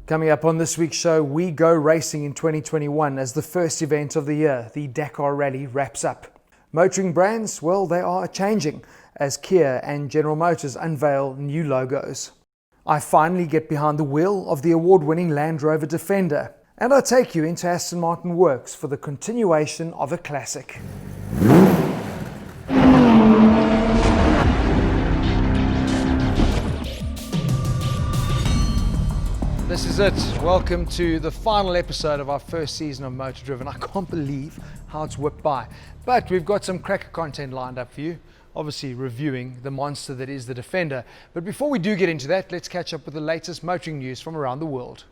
Coming up on this week's show, we go racing in 2021 as the first event of the year, the Dakar Rally, wraps up. Motoring brands, well, they are changing as Kia and General Motors unveil new logos. I finally get behind the wheel of the award-winning Land Rover Defender, and I take you into Aston Martin Works for the continuation of a classic. This is it. Welcome to the final episode of our first season of Motor Driven. I can't believe how it's whipped by. But we've got some cracker content lined up for you. Obviously reviewing the monster that is the Defender. But before we do get into that, let's catch up with the latest motoring news from around the world.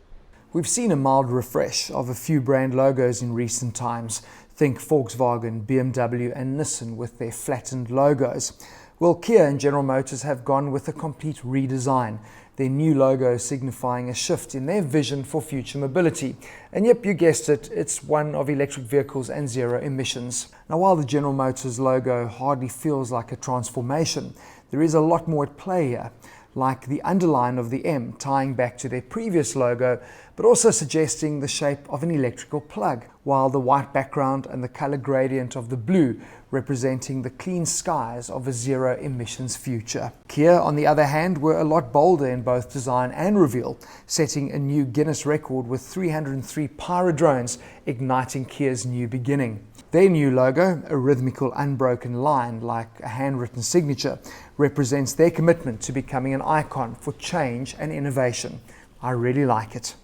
We've seen a mild refresh of a few brand logos in recent times. Think Volkswagen, BMW and Nissan with their flattened logos. Well, Kia and General Motors have gone with a complete redesign. Their new logo signifying a shift in their vision for future mobility. And yep, you guessed it, it's one of electric vehicles and zero emissions. Now, while the General Motors logo hardly feels like a transformation, there is a lot more at play here, like the underline of the M tying back to their previous logo, but also suggesting the shape of an electrical plug, while the white background and the color gradient of the blue representing the clean skies of a zero emissions future. Kia, on the other hand, were a lot bolder in both design and reveal, setting a new Guinness record with 303 Pyro drones igniting Kia's new beginning. Their new logo, a rhythmical unbroken line like a handwritten signature, represents their commitment to becoming an icon for change and innovation. I really like it.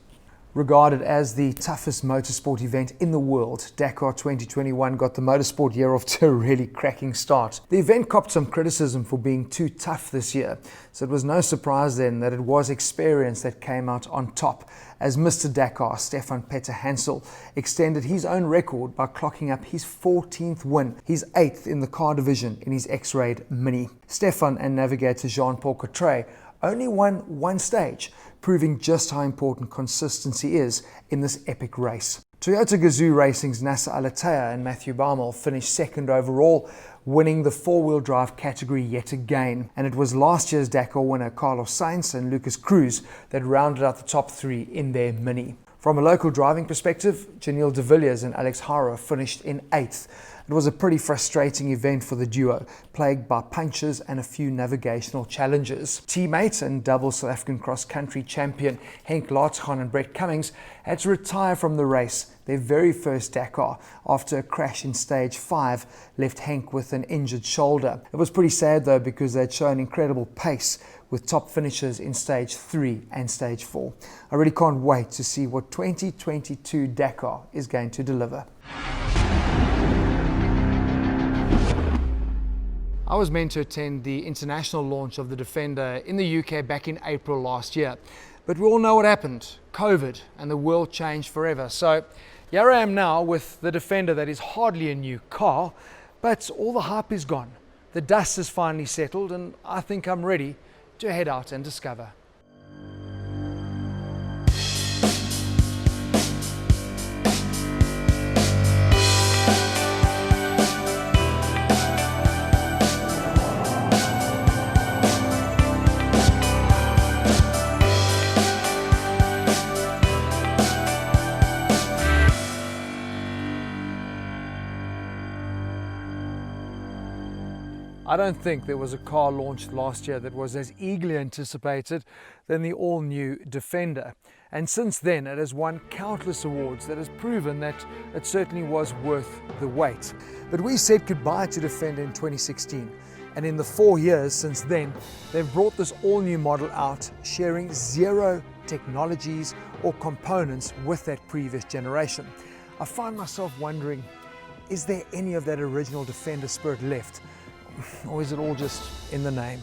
Regarded as the toughest motorsport event in the world, Dakar 2021 got the motorsport year off to a really cracking start. The event copped some criticism for being too tough this year, so it was no surprise then that it was experience that came out on top, as Mr. Dakar, Stefan Peter Hansel, extended his own record by clocking up his 14th win, his 8th in the car division in his X-Raid Mini. Stefan and navigator Jean-Paul Cottret only won one stage, proving just how important consistency is in this epic race. Toyota Gazoo Racing's Nasser Al-Attiyah and Matthew Baumel finished second overall, winning the four-wheel drive category yet again. And it was last year's Dakar winner Carlos Sainz and Lucas Cruz that rounded out the top three in their Mini. From a local driving perspective, Janelle de Villiers and Alex Haro finished in 8th. It was a pretty frustrating event for the duo, plagued by punctures and a few navigational challenges. Teammate and double South African cross-country champion Henk Laatschan and Brett Cummings had to retire from the race, their very first Dakar, after a crash in stage 5 left Henk with an injured shoulder. It was pretty sad though, because they'd shown incredible pace with top finishes in stage 3 and stage 4. I really can't wait to see what 2022 Dakar is going to deliver. I was meant to attend the international launch of the Defender in the UK back in April last year. But we all know what happened, COVID, and the world changed forever. So here I am now with the Defender that is hardly a new car, but all the hype is gone. The dust has finally settled and I think I'm ready to head out and discover. I don't think there was a car launched last year that was as eagerly anticipated than the all-new Defender. And since then, it has won countless awards that has proven that it certainly was worth the wait. But we said goodbye to Defender in 2016. And in the 4 years since then, they've brought this all-new model out, sharing zero technologies or components with that previous generation. I find myself wondering, is there any of that original Defender spirit left? Or is it all just in the name?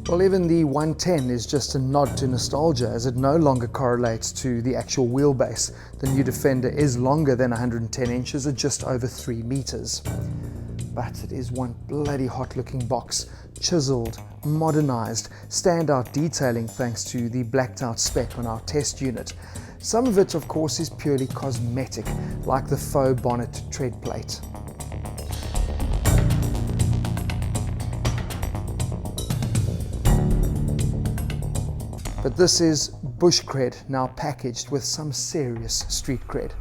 Well, even the 110 is just a nod to nostalgia, as it no longer correlates to the actual wheelbase. The new Defender is longer than 110 inches at just over 3 meters. But it is one bloody hot looking box, chiseled, modernized, standout detailing thanks to the blacked out spec on our test unit. Some of it, of course, is purely cosmetic, like the faux bonnet tread plate. but this is bush cred now packaged with some serious street cred.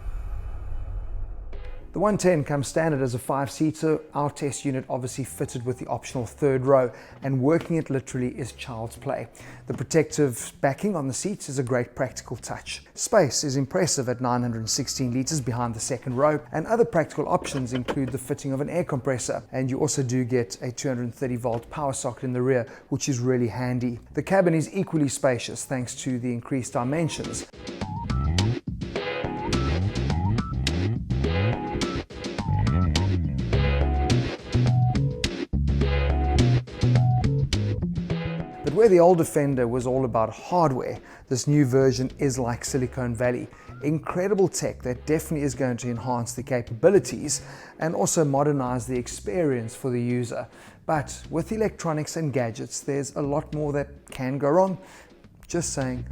The 110 comes standard as a 5-seater. Our test unit obviously fitted with the optional third row, and working it literally is child's play. The protective backing on the seats is a great practical touch. Space is impressive at 916 litres behind the second row, and other practical options include the fitting of an air compressor, and you also do get a 230 volt power socket in the rear, which is really handy. The cabin is equally spacious thanks to the increased dimensions. But where the old Defender was all about hardware, this new version is like Silicon Valley. Incredible tech that definitely is going to enhance the capabilities and also modernize the experience for the user. But with electronics and gadgets, there's a lot more that can go wrong. Just saying.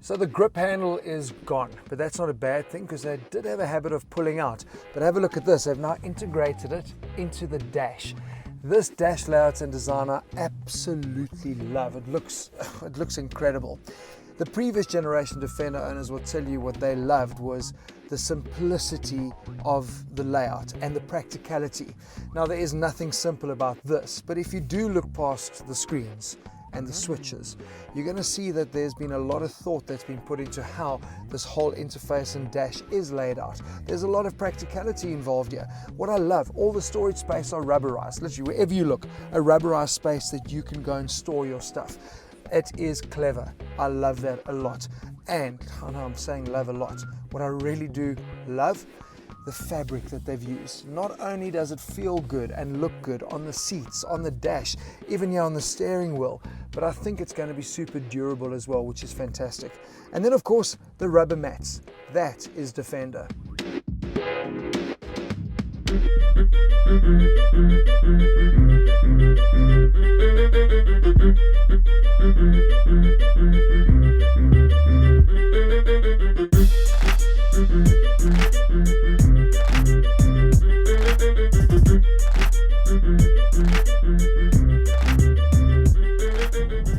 So the grip handle is gone, but that's not a bad thing because they did have a habit of pulling out. But have a look at this, they've now integrated it into the dash. This dash layout and design I absolutely love. It looks incredible. The previous generation Defender owners will tell you what they loved was the simplicity of the layout and the practicality. Now there is nothing simple about this, but if you do look past the screens and the switches, you're going to see that there's been a lot of thought that's been put into how this whole interface and dash is laid out. There's a lot of practicality involved here. What I love, all the storage space are rubberized. Literally wherever you look, a rubberized space that you can go and store your stuff. It is clever. I love that a lot. And I know I'm saying love a lot. What I really do love, the fabric that they've used. Not only does it feel good and look good on the seats, on the dash, even here on the steering wheel, but I think it's going to be super durable as well, which is fantastic. And then of course, the rubber mats. That is Defender.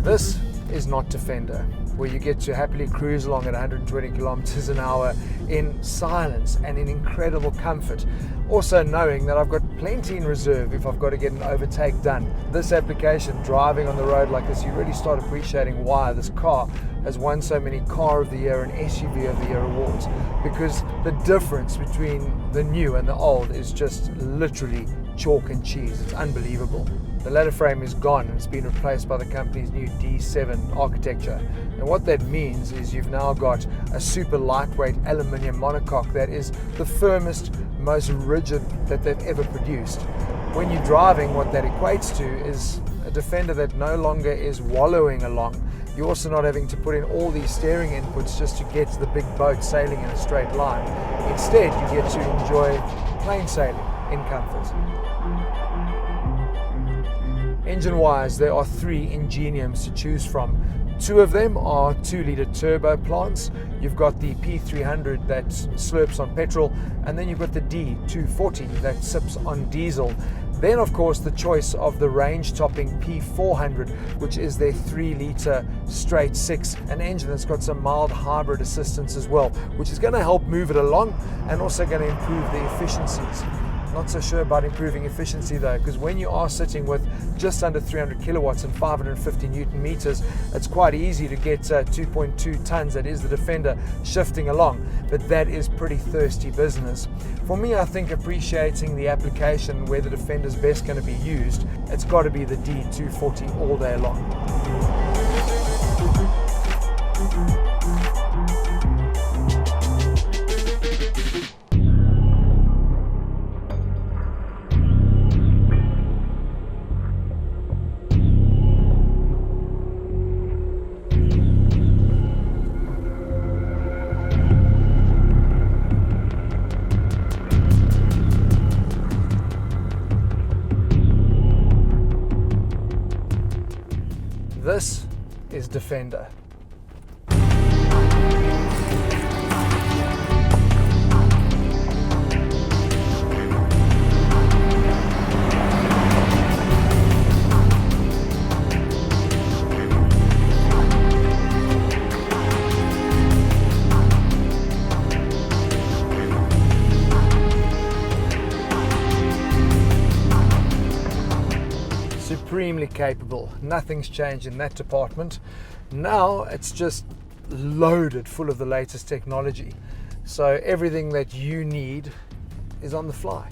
This is not Defender, where you get to happily cruise along at 120 kilometers an hour in silence and in incredible comfort. Also knowing that I've got plenty in reserve if I've got to get an overtake done. This application, driving on the road like this, you really start appreciating why this car has won so many Car of the Year and SUV of the Year awards, because the difference between the new and the old is just literally chalk and cheese. It's unbelievable. The ladder frame is gone and it's been replaced by the company's new D7 architecture. And what that means is you've now got a super lightweight aluminium monocoque that is the firmest, most rigid that they've ever produced. When you're driving, what that equates to is a Defender that no longer is wallowing along. You're also not having to put in all these steering inputs just to get the big boat sailing in a straight line. Instead, you get to enjoy plain sailing in comfort. Engine-wise, there are 3 Ingeniums to choose from. 2 of them are 2-litre turbo plants. You've got the P300 that slurps on petrol, and then you've got the D240 that sips on diesel. Then, of course, the choice of the range-topping P400, which is their 3-litre straight 6, an engine that's got some mild hybrid assistance as well, which is going to help move it along and also going to improve the efficiencies. Not so sure about improving efficiency though, because when you are sitting with just under 300 kilowatts and 550 Newton meters, it's quite easy to get 2.2 tons, that is the Defender, shifting along, but that is pretty thirsty business. For me, I think appreciating the application where the Defender is best going to be used, it's got to be the D240 all day long. This is Defender. Supremely capable. Nothing's changed in that department. Now it's just loaded full of the latest technology. So everything that you need is on the fly.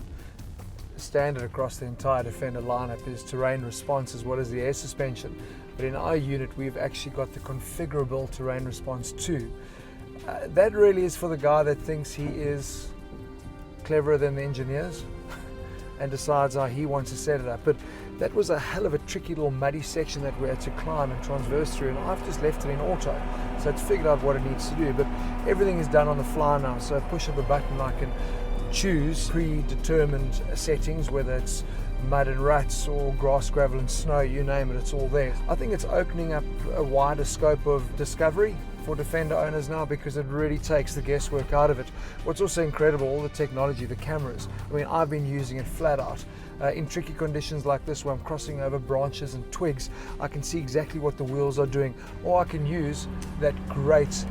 Standard across the entire Defender lineup is terrain response as well as the air suspension. But in our unit, we've actually got the configurable terrain response too. That really is for the guy that thinks he is cleverer than the engineers and decides how he wants to set it up. But that was a hell of a tricky little muddy section that we had to climb and transverse through, and I've just left it in auto. So it's figured out what it needs to do, but everything is done on the fly now. So I push of a button, I can choose predetermined settings, whether it's mud and ruts or grass, gravel and snow, you name it, it's all there. I think it's opening up a wider scope of discovery for Defender owners now, because it really takes the guesswork out of it. What's also incredible, all the technology, the cameras. I mean, I've been using it flat out. In tricky conditions like this, where I'm crossing over branches and twigs, I can see exactly what the wheels are doing, or I can use that great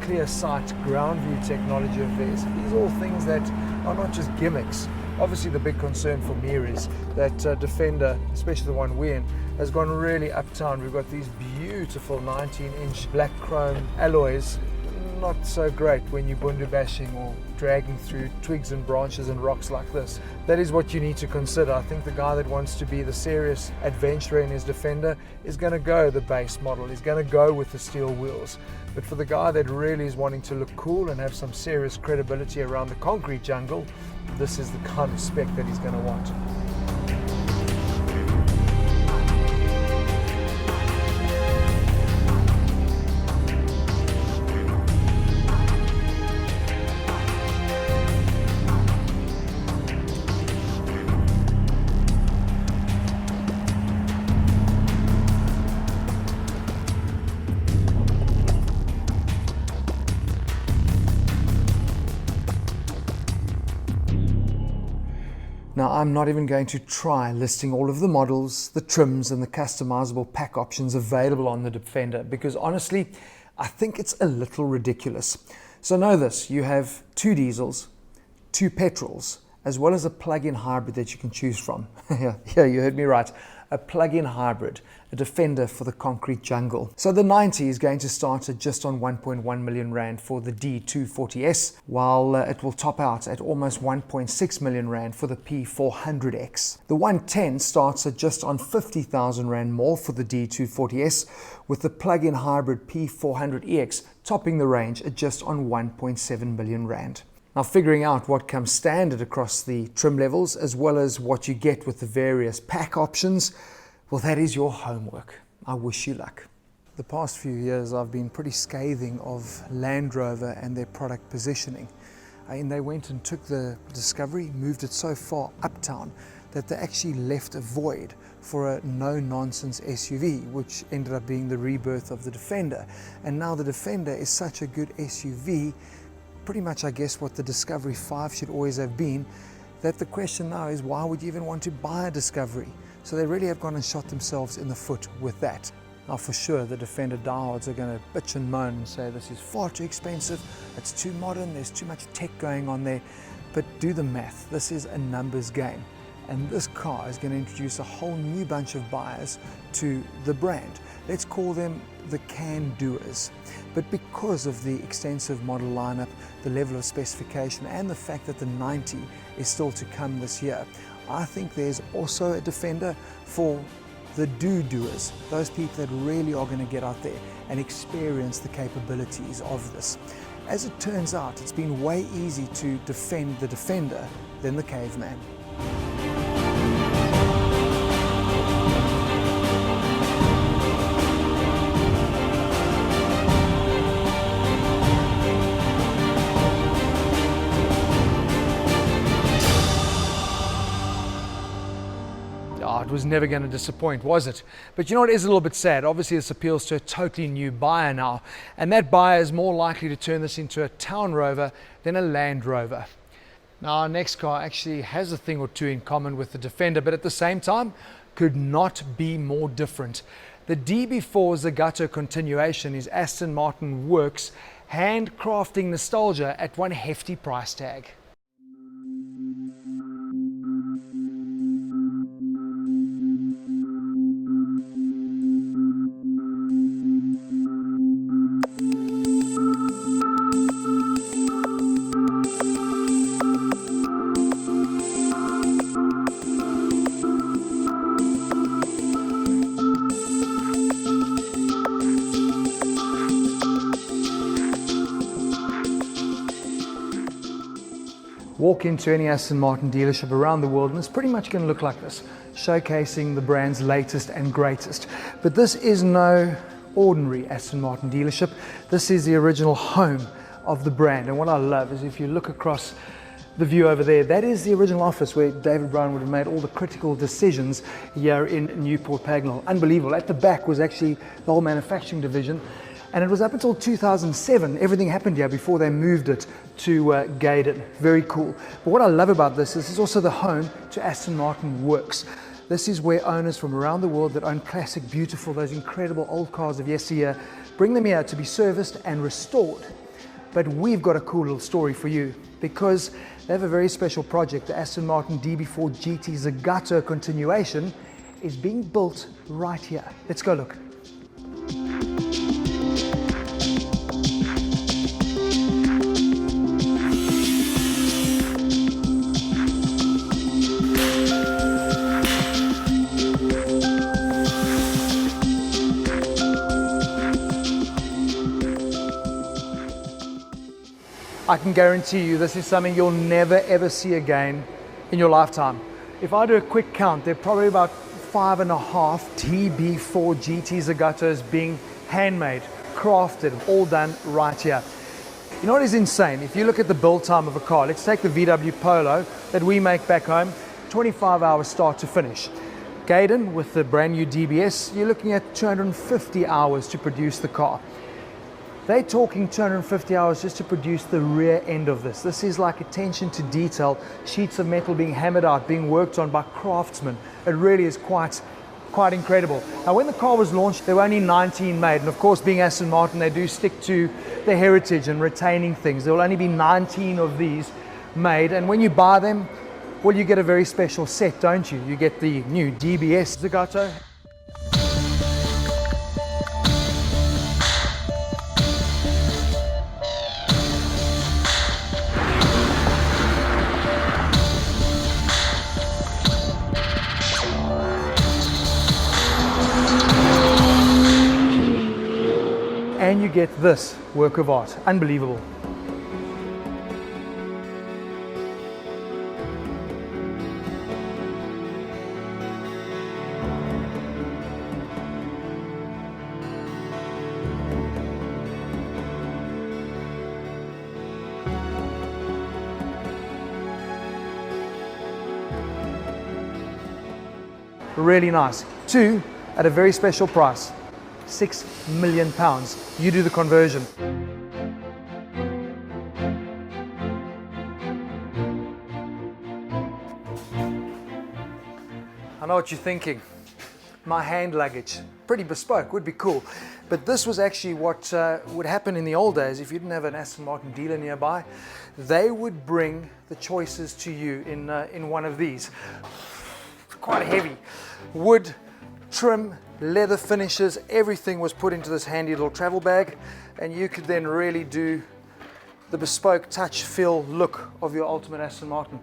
clear sight ground view technology of theirs. These are all things that are not just gimmicks. Obviously the big concern for me is that Defender, especially the one we're in, has gone really uptown. We've got these beautiful 19-inch black chrome alloys. Not so great when you're bundu bashing or dragging through twigs and branches and rocks like this. That is what you need to consider. I think the guy that wants to be the serious adventurer in his Defender is going to go the base model. He's going to go with the steel wheels. But for the guy that really is wanting to look cool and have some serious credibility around the concrete jungle, this is the kind of spec that he's going to want. Now, I'm not even going to try listing all of the models, the trims and the customizable pack options available on the Defender, because honestly, I think it's a little ridiculous. So know this, you have 2 diesels, 2 petrols, as well as a plug-in hybrid that you can choose from. Yeah, you heard me right. A plug-in hybrid, a Defender for the concrete jungle. So the 90 is going to start at just on 1.1 million Rand for the D240S, while it will top out at almost 1.6 million Rand for the P400X. The 110 starts at just on 50,000 Rand more for the D240S, with the plug-in hybrid P400EX topping the range at just on 1.7 million Rand. Now, figuring out what comes standard across the trim levels, as well as what you get with the various pack options, well, that is your homework. I wish you luck. The past few years, I've been pretty scathing of Land Rover and their product positioning. And they went and took the Discovery, moved it so far uptown that they actually left a void for a no-nonsense SUV, which ended up being the rebirth of the Defender. And now the Defender is such a good SUV, pretty much, I guess, what the Discovery 5 should always have been, that the question now is, why would you even want to buy a Discovery? So they really have gone and shot themselves in the foot with that. Now, for sure, the Defender diehards are going to bitch and moan and say this is far too expensive, it's too modern, there's too much tech going on there. But do the math, this is a numbers game. And this car is going to introduce a whole new bunch of buyers to the brand. Let's call them the can-doers. But because of the extensive model lineup, the level of specification, and the fact that the 90 is still to come this year, I think there's also a Defender for the do-doers, those people that really are going to get out there and experience the capabilities of this. As it turns out, it's been way easier to defend the Defender than the Caveman. It was never going to disappoint, was it? But you know what is a little bit sad? Obviously this appeals to a totally new buyer now, and that buyer is more likely to turn this into a Town Rover than a Land Rover. Now, our next car actually has a thing or two in common with the Defender, but at the same time could not be more different. The DB4 Zagato continuation is Aston Martin Works handcrafting nostalgia at one hefty price tag. walk into any Aston Martin dealership around the world and it's pretty much going to look like this, showcasing the brand's latest and greatest. But this is no ordinary Aston Martin dealership. This is the original home of the brand. And what I love is if you look across the view over there, that is the original office where David Brown would have made all the critical decisions here in Newport Pagnell. Unbelievable. At the back was actually the whole manufacturing division. And it was up until 2007, everything happened here before they moved it to Gaydon. Very cool. But what I love about this is also the home to Aston Martin Works. This is where owners from around the world that own classic, beautiful, those incredible old cars of yesteryear, bring them here to be serviced and restored. But we've got a cool little story for you because they have a very special project. The Aston Martin DB4 GT Zagato continuation is being built right here. Let's go look. I can guarantee you this is something you'll never ever see again in your lifetime. If I do a quick count, there are probably about 5.5 DB4 GT Zagatos being handmade, crafted, all done right here. You know what is insane? If you look at the build time of a car, let's take the VW Polo that we make back home, 25 hours start to finish. Gaydon with the brand new DBS, you're looking at 250 hours to produce the car. They're talking 250 hours just to produce the rear end of this. This is like attention to detail, sheets of metal being hammered out, being worked on by craftsmen. It really is quite incredible. Now, when the car was launched, there were only 19 made. And of course, being Aston Martin, they do stick to their heritage and retaining things. There will only be 19 of these made. And when you buy them, well, you get a very special set, don't you? You get the new DBS Zagato. And you get this work of art. Unbelievable. Really nice. Two at a very special price. £6 million. You do the conversion. I know what you're thinking. My hand luggage, pretty bespoke, would be cool. But this was actually what would happen in the old days. If you didn't have an Aston Martin dealer nearby, they would bring the choices to you in one of these. Quite heavy. Wood, trim, leather finishes, everything was put into this handy little travel bag, and you could then really do the bespoke touch, feel, look of your ultimate Aston Martin.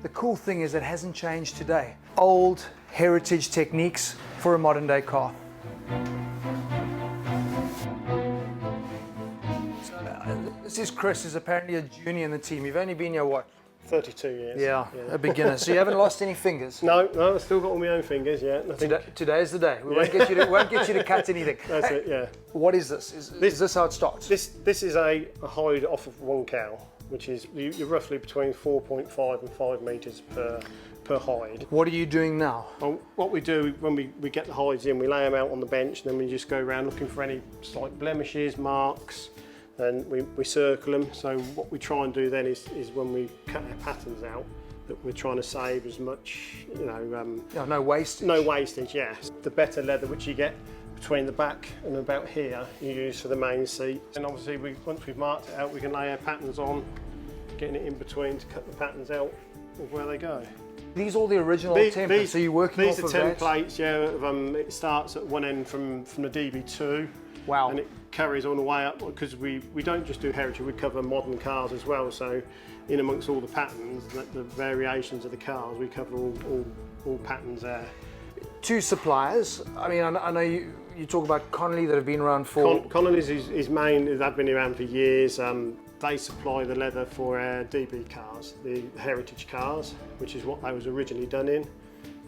The cool thing is it hasn't changed today. Old heritage techniques for a modern day car. This is Chris, who's apparently a junior in the team. You've only been here, what? 32 years. Yeah, a beginner. So you haven't lost any fingers? No, I've still got all my own fingers, yeah. Today's the day. We won't get you to cut anything. That's it, yeah. What is this? Is this how it starts? This is a hide off of one cow, which is you're roughly between 4.5 and 5 metres per hide. What are you doing now? Well, what we do when we get the hides in, we lay them out on the bench, and then we just go around looking for any slight blemishes, marks, and we circle them. So what we try and do then is when we cut our patterns out, that we're trying to save as much, no wastage. No wastage, yes. The better leather which you get between the back and about here, you use for the main seat. And obviously once we've marked it out, we can lay our patterns on, getting it in between to cut the patterns out of where they go. These are all the original templates, so you're working off of that? These are templates, yeah. It starts at one end from the DB2. Wow. And it carries all the way up, because we don't just do heritage, we cover modern cars as well. So in amongst all the patterns, the variations of the cars, we cover all patterns there. Two suppliers. I mean, I know you talk about Connolly that have been around for... Connolly's is main, they've been around for years. they supply the leather for our DB cars, the heritage cars, which is what they was originally done in.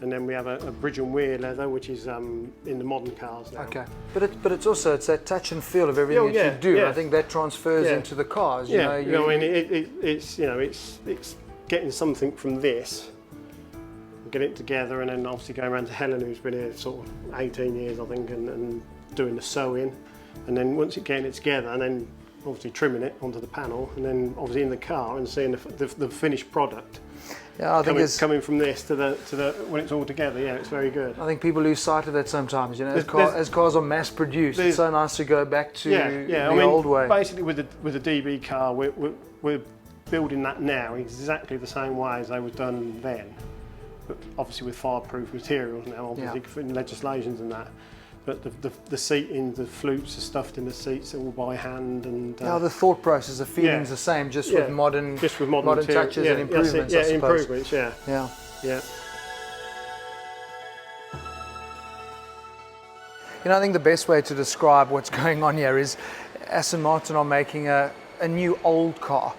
And then we have a Bridge and Weir leather, which is in the modern cars now. Okay, but it's also that touch and feel of everything that you do. Yeah. I think that transfers into the cars. You know, I mean, it's getting something from this, get it together, and then obviously going around to Helen, who's been here sort of 18 years, I think, and doing the sewing, and then once getting it together, and then obviously trimming it onto the panel, and then obviously in the car and seeing the finished product. Yeah, I think it's coming from this to the when it's all together. Yeah, it's very good. I think people lose sight of that sometimes. You know, as cars are mass produced, it's so nice to go back to the old way. Basically, with the DB car, we're building that now exactly the same way as they were done then, but obviously with fireproof materials now, obviously in legislations and that. But the seating, the flutes are stuffed in the seats all by hand, and the thought process, the feeling's the same, just with modern touches and improvements. I suppose. Improvements. Yeah. You know, I think the best way to describe what's going on here is Aston Martin are making a new old car.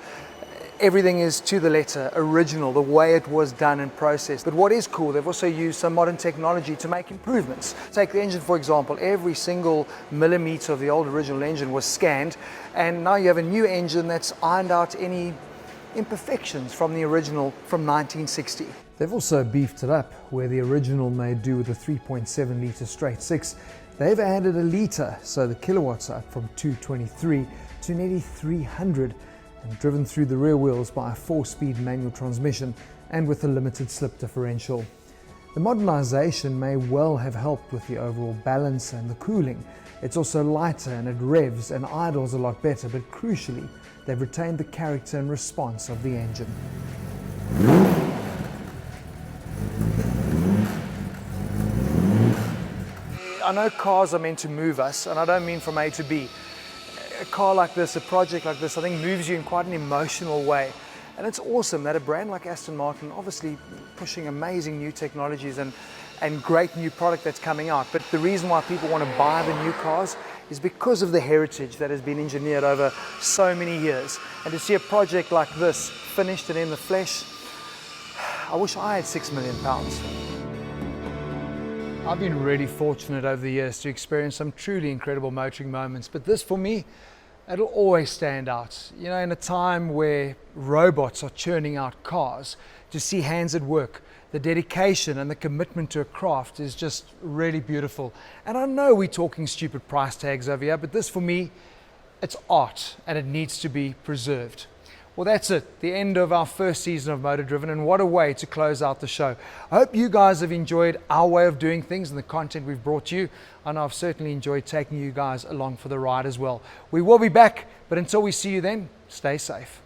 Everything is to the letter, original, the way it was done and processed. But what is cool, they've also used some modern technology to make improvements. Take the engine, for example. Every single millimeter of the old original engine was scanned, and now you have a new engine that's ironed out any imperfections from the original from 1960. They've also beefed it up, where the original made do with a 3.7 litre straight six. They've added a litre, so the kilowatts are up from 223 to nearly 300. And driven through the rear wheels by a 4-speed manual transmission and with a limited slip differential. The modernisation may well have helped with the overall balance and the cooling. It's also lighter and it revs and idles a lot better, but crucially, they've retained the character and response of the engine. I know cars are meant to move us, and I don't mean from A to B. A car like this, a project like this, I think moves you in quite an emotional way. And it's awesome that a brand like Aston Martin, obviously pushing amazing new technologies and great new product that's coming out. But the reason why people want to buy the new cars is because of the heritage that has been engineered over so many years. And to see a project like this finished and in the flesh, I wish I had £6 million. I've been really fortunate over the years to experience some truly incredible motoring moments, but this for me, it'll always stand out. You know, in a time where robots are churning out cars, to see hands at work, the dedication and the commitment to a craft is just really beautiful. And I know we're talking stupid price tags over here, but this for me, it's art and it needs to be preserved. Well, that's it, the end of our first season of Motor Driven, and what a way to close out the show. I hope you guys have enjoyed our way of doing things and the content we've brought you, and I've certainly enjoyed taking you guys along for the ride as well. We will be back, but until we see you then, stay safe.